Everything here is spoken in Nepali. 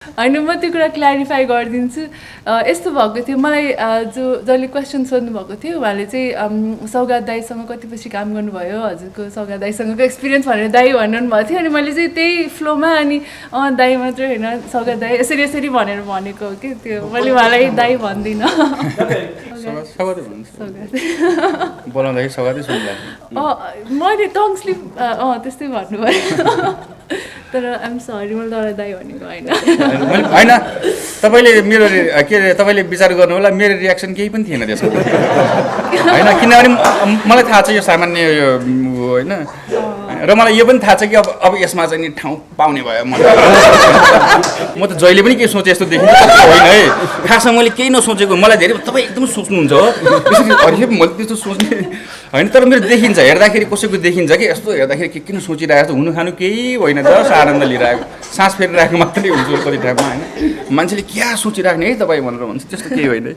होइन म त्यो कुरा क्ल्यारिफाई गरिदिन्छु यस्तो भएको थियो मलाई जसले क्वेसन सोध्नु भएको थियो उहाँले चाहिँ सौगात दाईसँग कतिपछि काम गर्नुभयो हजुरको सौगात दाईसँगको एक्सपिरियन्स भनेर दाई भन्नु भएको थियो अनि मैले चाहिँ त्यही फ्लोमा अनि दाई मात्रै होइन सौगात दाई यसरी यसरी भनेर भनेको हो कि त्यो मैले उहाँलाई दाई भन्दिनँ बोलाउँदाखेरि सौगातै सुन्दा मैले टङ स्लिप त्यस्तै भन्नुभयो तर आइएम सरी मैले तर दाई भनेको होइन तपाईँले मेरो के अरे तपाईँले विचार गर्नु होला मेरो रियाक्सन केही पनि थिएन त्यसको होइन किनभने मलाई थाहा छ यो सामान्य होइन र मलाई यो पनि थाहा छ कि अब यसमा चाहिँ नि ठाउँ पाउने भयो म त जहिले पनि केही सोचेँ यस्तो देखिन्छ होइन है खासमा मैले केही नसोचेको मलाई धेरै तपाईँ एकदम सोच्नुहुन्छ हो त्यसरी हरियो मैले त्यस्तो सोच्ने होइन तर मेरो देखिन्छ हेर्दाखेरि कसैको देखिन्छ कि यस्तो हेर्दाखेरि के किन सोचिरहेको हुनु खानु केही होइन जस आनन्द लिइरहेको सास फेरिरहेको मात्रै हुन्छ कति ठाउँमा होइन मान्छेले क्या सोचिराख्ने है तपाईँ भनेर भन्छ त्यस्तो केही होइन